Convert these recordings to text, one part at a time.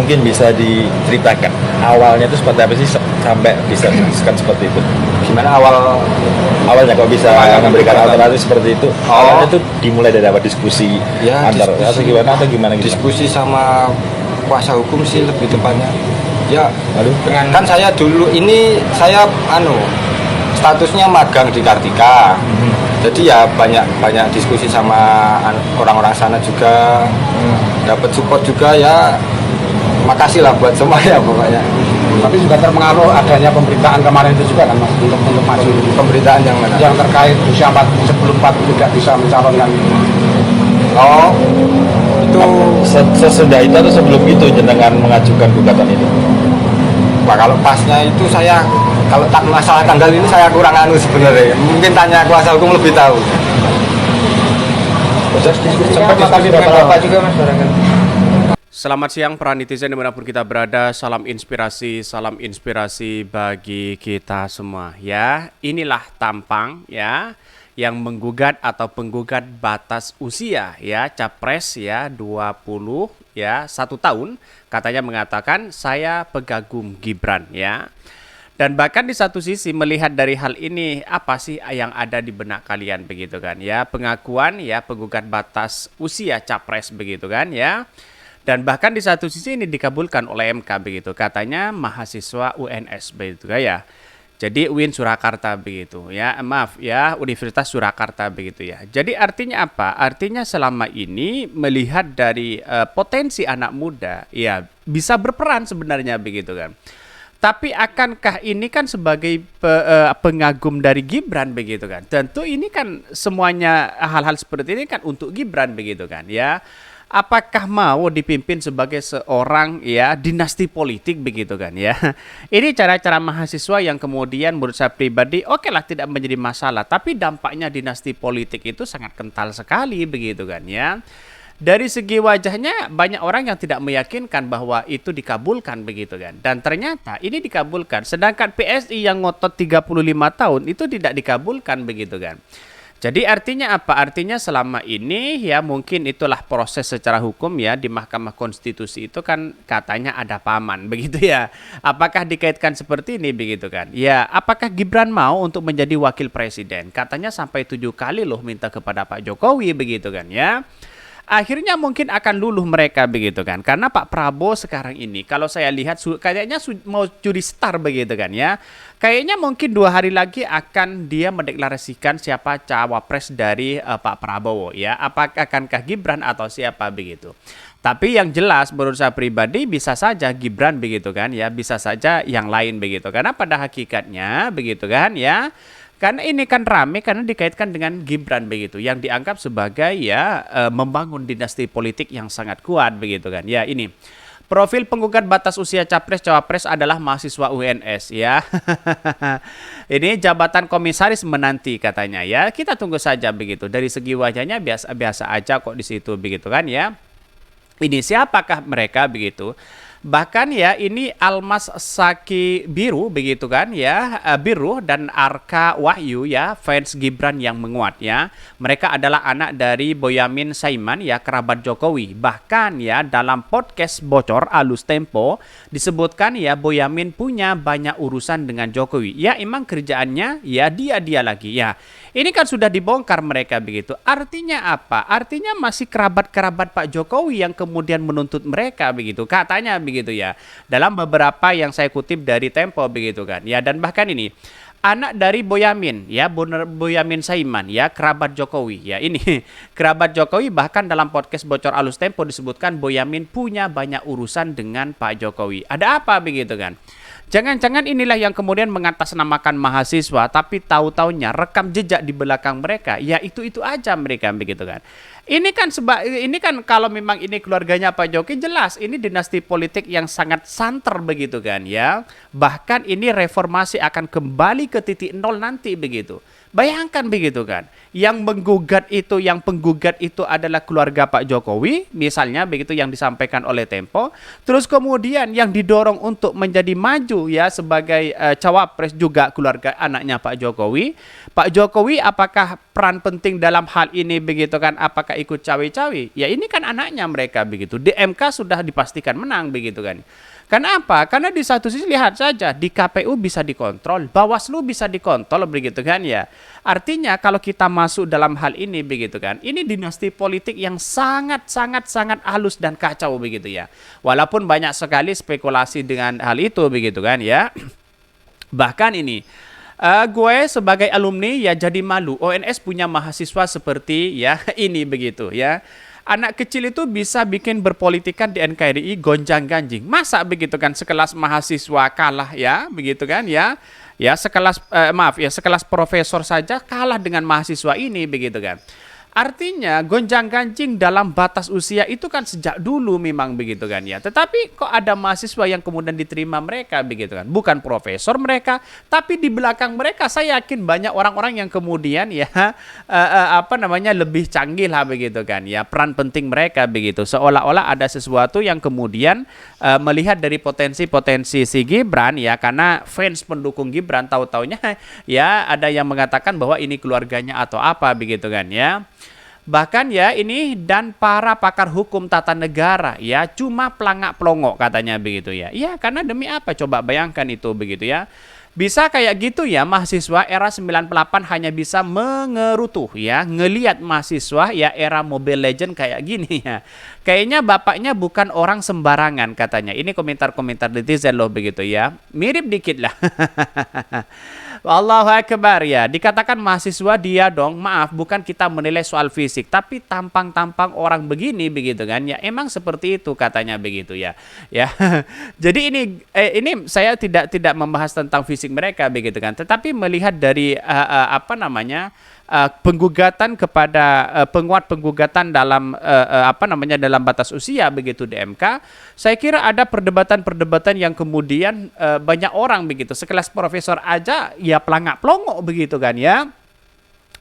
mungkin bisa diceritakan awalnya itu seperti apa sih sampai bisa memutuskan seperti itu? Gimana Awalnya kok bisa memberikan alternatif seperti itu? Awalnya itu dimulai dari apa, diskusi ya, antar diskusi, atau gimana? Diskusi sama kuasa hukum sih lebih tepatnya. Ya, Lalu kan saya dulu ini saya statusnya magang di Kartika. Jadi ya banyak diskusi sama orang-orang sana juga, dapat support juga ya. Makasih lah buat semuanya pokoknya. Tapi juga terpengaruh adanya pemberitaan kemarin itu juga kan Mas, untuk maju. Pemberitaan yang mana? Yang terkait usia sebelum 40 tidak bisa mencalonkan. Oh, itu sesudah itu atau sebelum itu jenengan mengajukan gugatan ini? Wah, kalau pasnya itu saya kalau tak masalah tanggal ini saya kurang sebenarnya. Mungkin tanya kuasa hukum lebih tahu. Sempat diskusi dengan Bapak juga Mas barangkali. Selamat siang para netizen dimanapun kita berada, salam inspirasi bagi kita semua ya. Inilah tampang ya yang menggugat atau penggugat batas usia ya capres ya 20 ya 1 tahun, katanya mengatakan saya pegagum Gibran ya. Dan bahkan di satu sisi melihat dari hal ini apa sih yang ada di benak kalian begitu kan ya, pengakuan ya penggugat batas usia capres begitu kan ya. Dan bahkan di satu sisi ini dikabulkan oleh MK begitu, katanya mahasiswa UNS begitu ya. Jadi UIN Surakarta begitu ya, maaf ya Universitas Surakarta begitu ya. Jadi artinya apa? Artinya selama ini melihat dari potensi anak muda ya bisa berperan sebenarnya begitu kan. Tapi akankah ini kan sebagai pengagum dari Gibran begitu kan? Tentu ini kan semuanya hal-hal seperti ini kan untuk Gibran begitu kan ya. Apakah mau dipimpin sebagai seorang ya dinasti politik begitu kan ya. Ini cara-cara mahasiswa yang kemudian menurut saya pribadi oke lah tidak menjadi masalah, tapi dampaknya dinasti politik itu sangat kental sekali begitu kan ya. Dari segi wajahnya banyak orang yang tidak meyakinkan bahwa itu dikabulkan begitu kan. Dan ternyata ini dikabulkan. Sedangkan PSI yang ngotot 35 tahun itu tidak dikabulkan begitu kan. Jadi artinya apa? Artinya selama ini ya mungkin itulah proses secara hukum ya di Mahkamah Konstitusi itu kan katanya ada paman begitu ya. Apakah dikaitkan seperti ini begitu kan? Ya apakah Gibran mau untuk menjadi wakil presiden? Katanya sampai 7 kali loh minta kepada Pak Jokowi begitu kan ya. Akhirnya mungkin akan luluh mereka begitu kan. Karena Pak Prabowo sekarang ini kalau saya lihat kayaknya mau curi star begitu kan ya. Kayaknya mungkin 2 hari lagi akan dia mendeklarasikan siapa cawapres dari Pak Prabowo ya. Apakah akankah Gibran atau siapa begitu. Tapi yang jelas menurut saya pribadi bisa saja Gibran begitu kan ya. Bisa saja yang lain begitu. Karena pada hakikatnya begitu kan ya. Karena ini kan rame karena dikaitkan dengan Gibran begitu, yang dianggap sebagai ya membangun dinasti politik yang sangat kuat begitu kan. Ya ini profil penggugat batas usia capres cawapres adalah mahasiswa UNS ya. Ini jabatan komisaris menanti katanya ya. Kita tunggu saja begitu. Dari segi wajahnya biasa-biasa aja kok di situ begitu kan ya. Ini siapakah mereka begitu? Bahkan ya ini Almas Saki Biru begitu kan ya, Biru dan Arka Wahyu ya, fans Gibran yang menguat ya. Mereka adalah anak dari Boyamin Saiman ya, kerabat Jokowi. Bahkan ya dalam podcast bocor Alus Tempo disebutkan ya Boyamin punya banyak urusan dengan Jokowi. Ya emang kerjaannya ya dia lagi ya. Ini kan sudah dibongkar mereka begitu. Artinya apa? Artinya masih kerabat-kerabat Pak Jokowi yang kemudian menuntut mereka begitu. Katanya begitu ya. Dalam beberapa yang saya kutip dari Tempo begitu kan. Ya dan bahkan ini anak dari Boyamin ya, Boyamin Saiman ya, kerabat Jokowi ya. Ini kerabat Jokowi, bahkan dalam podcast bocor Alus Tempo disebutkan Boyamin punya banyak urusan dengan Pak Jokowi. Ada apa begitu kan? Jangan-jangan inilah yang kemudian mengatasnamakan mahasiswa, tapi tahu-taunya rekam jejak di belakang mereka, ya itu aja mereka begitu kan. Ini kan kalau memang ini keluarganya Pak Jokowi, jelas ini dinasti politik yang sangat santer begitu kan ya. Bahkan ini reformasi akan kembali ke titik nol nanti begitu. Bayangkan begitu kan. Yang penggugat itu adalah keluarga Pak Jokowi, misalnya begitu yang disampaikan oleh Tempo. Terus kemudian yang didorong untuk menjadi maju ya sebagai cawapres juga keluarga anaknya Pak Jokowi. Pak Jokowi apakah peran penting dalam hal ini begitu kan, apakah ikut cawe-cawe? Ya ini kan anaknya mereka begitu. Di MK sudah dipastikan menang begitu kan. Karena apa? Karena di satu sisi lihat saja di KPU bisa dikontrol, Bawaslu bisa dikontrol begitu kan ya. Artinya kalau kita masuk dalam hal ini begitu kan, ini dinasti politik yang sangat halus dan kacau begitu ya. Walaupun banyak sekali spekulasi dengan hal itu begitu kan ya. Bahkan ini gue sebagai alumni ya jadi malu. ONS punya mahasiswa seperti ya ini begitu ya. Anak kecil itu bisa bikin berpolitikan di NKRI gonjang-ganjing. Masa begitu kan sekelas mahasiswa kalah ya, begitu kan ya. Ya sekelas sekelas profesor saja kalah dengan mahasiswa ini begitu kan. Artinya gonjang-ganjing dalam batas usia itu kan sejak dulu memang begitu kan ya. Tetapi kok ada mahasiswa yang kemudian diterima mereka begitu kan. Bukan profesor mereka, tapi di belakang mereka saya yakin banyak orang-orang yang kemudian ya lebih canggih lah begitu kan ya. Peran penting mereka begitu. Seolah-olah ada sesuatu yang kemudian melihat dari potensi-potensi si Gibran ya, karena fans pendukung Gibran tahu-taunya ya ada yang mengatakan bahwa ini keluarganya atau apa begitu kan ya. Bahkan ya ini dan para pakar hukum tata negara ya cuma pelangak-pelongok katanya begitu ya. Iya karena demi apa coba bayangkan itu begitu ya. Bisa kayak gitu ya mahasiswa era 98 hanya bisa mengerutuh ya. Ngelihat mahasiswa ya era Mobile Legend kayak gini ya. Kayaknya bapaknya bukan orang sembarangan katanya. Ini komentar-komentar netizen loh begitu ya. Mirip dikit lah. Allahu Akbar ya. Dikatakan mahasiswa dia dong. Maaf bukan kita menilai soal fisik. Tapi tampang-tampang orang begini begitu kan. Ya emang seperti itu katanya begitu ya. Ya. Jadi ini saya tidak membahas tentang fisik mereka begitu kan. Tetapi melihat dari penggugatan kepada penguat penggugatan dalam dalam batas usia begitu di MK, saya kira ada perdebatan-perdebatan yang kemudian banyak orang begitu sekelas profesor aja ya pelangak-pelongok begitu kan ya,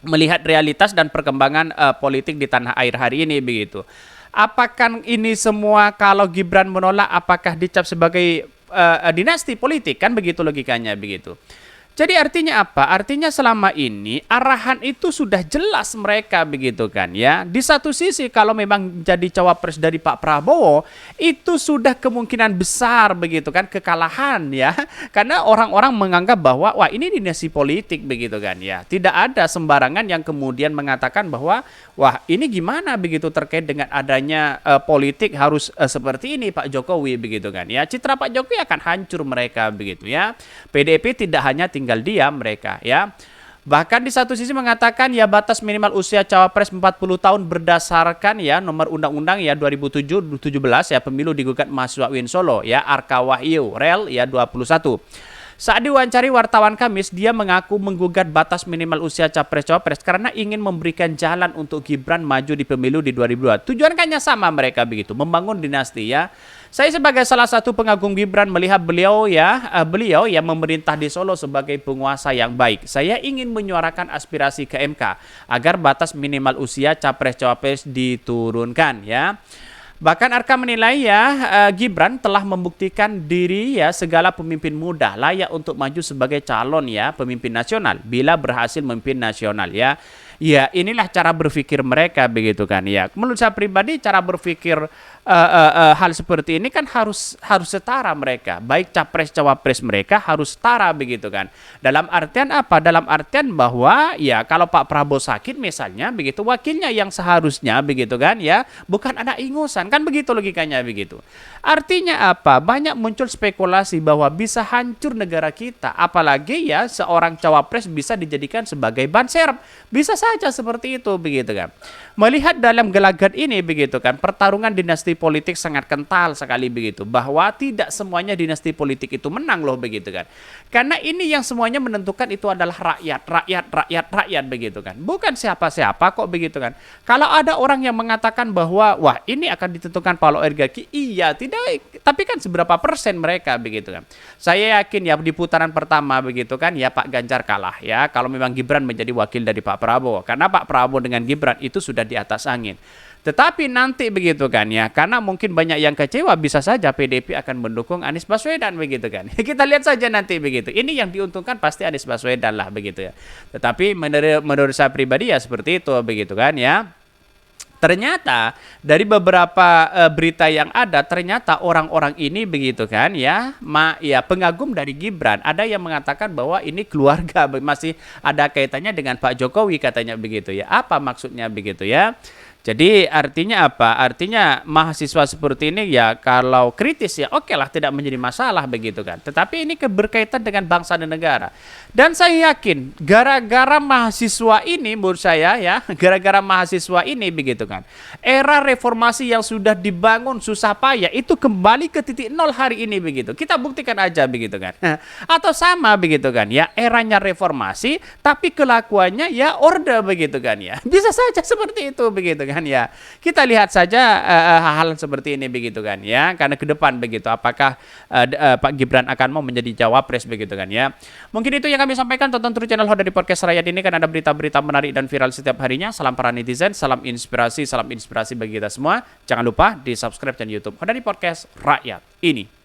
melihat realitas dan perkembangan politik di tanah air hari ini begitu. Apakah ini semua kalau Gibran menolak apakah dicap sebagai dinasti politik kan begitu logikanya begitu. Jadi artinya apa? Artinya selama ini arahan itu sudah jelas mereka begitu kan ya. Di satu sisi kalau memang jadi cawapres dari Pak Prabowo itu sudah kemungkinan besar begitu kan kekalahan ya. Karena orang-orang menganggap bahwa wah ini dinasti politik begitu kan ya. Tidak ada sembarangan yang kemudian mengatakan bahwa wah ini gimana begitu terkait dengan adanya politik harus seperti ini Pak Jokowi begitu kan ya. Citra Pak Jokowi akan hancur mereka begitu ya. PDIP tidak hanya tinggal diam mereka ya. Bahkan di satu sisi mengatakan ya batas minimal usia cawapres 40 tahun berdasarkan ya nomor undang-undang ya 2017 ya pemilu digugat mahasiswa UIN Solo ya Arka Wahyu Rel ya 21. Saat diwawancari wartawan Kamis, dia mengaku menggugat batas minimal usia capres-cawapres karena ingin memberikan jalan untuk Gibran maju di pemilu di 2022. Tujuan kayaknya sama mereka begitu, membangun dinasti ya. Saya sebagai salah satu pengagum Gibran melihat beliau yang memerintah di Solo sebagai penguasa yang baik. Saya ingin menyuarakan aspirasi ke MK agar batas minimal usia capres-cawapres diturunkan ya. Bahkan Arka menilai ya Gibran telah membuktikan diri ya segala pemimpin muda layak untuk maju sebagai calon ya pemimpin nasional bila berhasil memimpin nasional ya. Ya inilah cara berpikir mereka begitu kan ya. Menurut saya pribadi cara berpikir hal seperti ini kan harus setara mereka. Baik capres cawapres mereka harus setara begitu kan. Dalam artian apa? Dalam artian bahwa ya kalau Pak Prabowo sakit misalnya begitu wakilnya yang seharusnya begitu kan ya bukan anak ingusan kan begitu logikanya begitu. Artinya apa? Banyak muncul spekulasi bahwa bisa hancur negara kita. Apalagi ya seorang cawapres bisa dijadikan sebagai ban serep. Bisa saja seperti itu begitu kan. Melihat dalam gelagat ini begitu kan pertarungan dinasti politik sangat kental sekali begitu bahwa tidak semuanya dinasti politik itu menang loh begitu kan. Karena ini yang semuanya menentukan itu adalah rakyat begitu kan. Bukan siapa-siapa kok begitu kan. Kalau ada orang yang mengatakan bahwa wah ini akan ditentukan Pak oligarki, iya tidak, tapi kan seberapa persen mereka begitu kan. Saya yakin ya di putaran pertama begitu kan ya Pak Ganjar kalah ya kalau memang Gibran menjadi wakil dari Pak Prabowo. Karena Pak Prabowo dengan Gibran itu sudah di atas angin. Tetapi nanti begitu kan ya, karena mungkin banyak yang kecewa, bisa saja PDIP akan mendukung Anies Baswedan begitu kan. Kita lihat saja nanti begitu. Ini yang diuntungkan pasti Anies Baswedan lah begitu ya. Tetapi menurut saya pribadi ya seperti itu begitu kan ya. Ternyata dari beberapa berita yang ada, ternyata orang-orang ini begitu kan ya, pengagum dari Gibran, ada yang mengatakan bahwa ini keluarga, masih ada kaitannya dengan Pak Jokowi katanya begitu ya. Apa maksudnya begitu ya? Jadi artinya apa? Artinya mahasiswa seperti ini ya kalau kritis ya oke lah, tidak menjadi masalah begitu kan. Tetapi ini berkaitan dengan bangsa dan negara. Dan saya yakin gara-gara mahasiswa ini menurut saya ya, gara-gara mahasiswa ini begitu kan. Era reformasi yang sudah dibangun susah payah itu kembali ke titik nol hari ini begitu. Kita buktikan aja begitu kan. Atau sama begitu kan ya, eranya reformasi tapi kelakuannya ya orde begitu kan ya. Bisa saja seperti itu begitu kan ya. Kita lihat saja hal-hal seperti ini begitu kan ya. Karena ke depan begitu apakah Pak Gibran akan mau menjadi cawapres begitu kan ya. Mungkin itu yang kami sampaikan. Tonton terus channel Hoda di Podcast Rakyat ini kan ada berita-berita menarik dan viral setiap harinya. Salam para netizen, salam inspirasi bagi kita semua. Jangan lupa di subscribe channel YouTube Hoda di Podcast Rakyat ini.